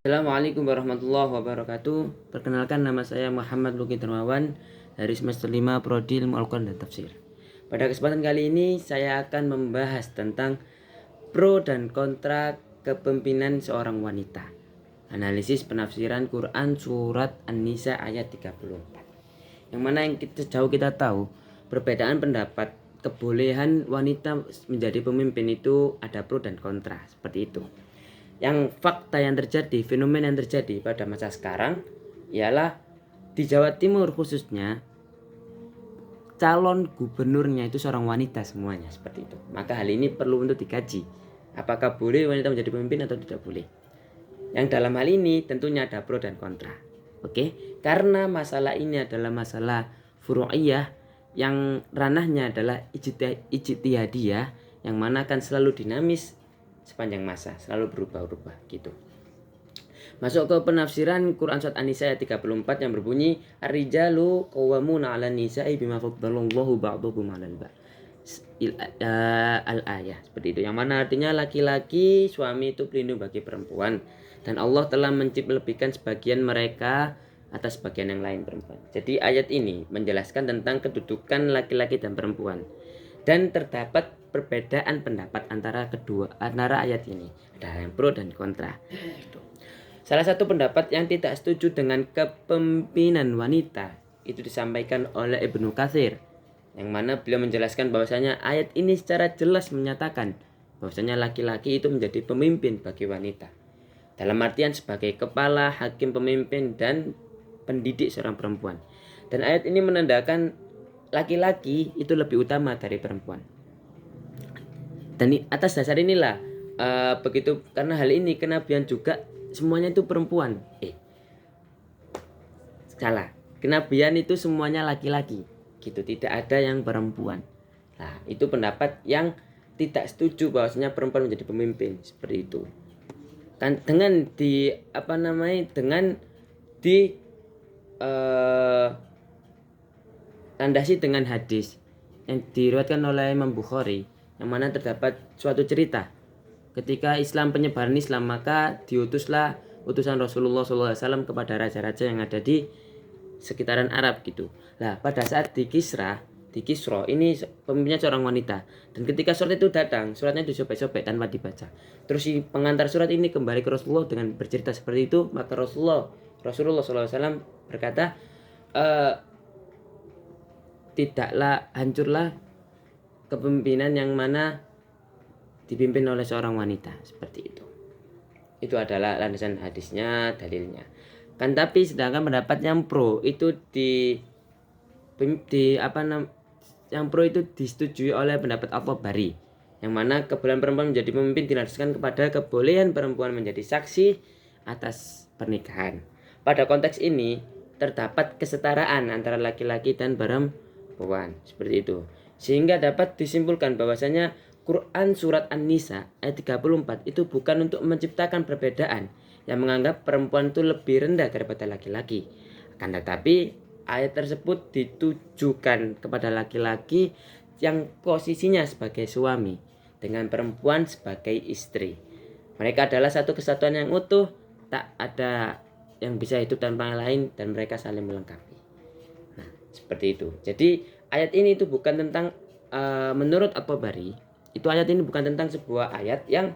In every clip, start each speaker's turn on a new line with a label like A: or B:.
A: Assalamualaikum warahmatullahi wabarakatuh. Perkenalkan, nama saya Muhammad Luki Dermawan dari semester 5 Prodi Ilmu Al-Quran dan Tafsir. Pada kesempatan kali ini saya akan membahas tentang pro dan kontra kepemimpinan seorang wanita. Analisis penafsiran Quran surat An-Nisa ayat 34. Yang mana yang sejauh kita tahu, perbedaan pendapat kebolehan wanita menjadi pemimpin itu ada pro dan kontra, seperti itu. Yang fakta yang terjadi, fenomena yang terjadi pada masa sekarang ialah di Jawa Timur khususnya calon gubernurnya itu seorang wanita semuanya, seperti itu. Maka hal ini perlu untuk dikaji. Apakah boleh wanita menjadi pemimpin atau tidak boleh? Yang dalam hal ini tentunya ada pro dan kontra. Oke, karena masalah ini adalah masalah furu'iyah yang ranahnya adalah ijtihadiyah, yang mana akan selalu dinamis sepanjang masa, selalu berubah-ubah gitu. Masuk ke penafsiran Quran surat An-Nisa ayat 34 yang berbunyi ar-rijalu qawwamuna 'alan nisa'i bima faddalallahu ba'dahum 'alal ba'd. Al-ayah seperti itu, yang mana artinya laki-laki suami itu pelindung bagi perempuan dan Allah telah lebihkan sebagian mereka atas bagian yang lain perempuan. Jadi ayat ini menjelaskan tentang kedudukan laki-laki dan perempuan. Dan terdapat perbedaan pendapat antara ayat ini. Ada yang pro dan kontra. Salah satu pendapat yang tidak setuju dengan kepemimpinan wanita itu disampaikan oleh Ibnu Katsir, yang mana beliau menjelaskan bahwasanya ayat ini secara jelas menyatakan bahwasanya laki-laki itu menjadi pemimpin bagi wanita. Dalam artian sebagai kepala, hakim, pemimpin, dan pendidik seorang perempuan. Dan ayat ini menandakan laki-laki itu lebih utama dari perempuan. Dan atas dasar inilah begitu, karena hal ini kenabian juga semuanya itu perempuan. Salah. Kenabian itu semuanya laki-laki. Gitu, tidak ada yang perempuan. Nah, itu pendapat yang tidak setuju bahwasanya perempuan menjadi pemimpin, seperti itu. Kan dengan tandasi dengan hadis yang diriwayatkan oleh Imam Bukhari, yang mana terdapat suatu cerita ketika penyebaran Islam, maka diutuslah utusan Rasulullah SAW kepada raja-raja yang ada di sekitaran Arab gitu. Nah, pada saat di Kisra ini pemimpinnya seorang wanita, dan ketika surat itu datang, suratnya disobek-sobek tanpa dibaca. Terus si pengantar surat ini kembali ke Rasulullah dengan bercerita seperti itu, maka Rasulullah SAW berkata, tidaklah hancurlah kepemimpinan yang mana dipimpin oleh seorang wanita, seperti itu. Itu adalah landasan hadisnya, dalilnya. Kan tapi sedangkan pendapat yang pro itu yang pro itu disetujui oleh pendapat At-Tabari, yang mana kebolehan perempuan menjadi pemimpin dilandaskan kepada kebolehan perempuan menjadi saksi atas pernikahan. Pada konteks ini terdapat kesetaraan antara laki-laki dan perempuan, seperti itu. Sehingga dapat disimpulkan bahwasanya Quran surat An-Nisa ayat 34 itu bukan untuk menciptakan perbedaan yang menganggap perempuan itu lebih rendah daripada laki-laki. Akan tetapi ayat tersebut ditujukan kepada laki-laki yang posisinya sebagai suami dengan perempuan sebagai istri. Mereka adalah satu kesatuan yang utuh, tak ada yang bisa hidup tanpa yang lain, dan mereka saling melengkapi. Nah, seperti itu. Jadi ayat ini itu bukan tentang menurut At-Tabari, itu ayat ini bukan tentang sebuah ayat yang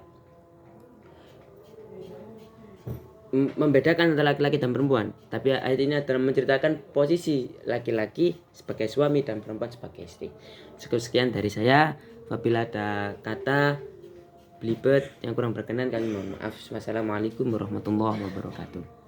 A: membedakan antara laki-laki dan perempuan, tapi ayat ini adalah menceritakan posisi laki-laki sebagai suami dan perempuan sebagai istri. Sekian dari saya. Apabila ada kata belibet yang kurang berkenan, kami mohon maaf. Wassalamualaikum warahmatullahi wabarakatuh.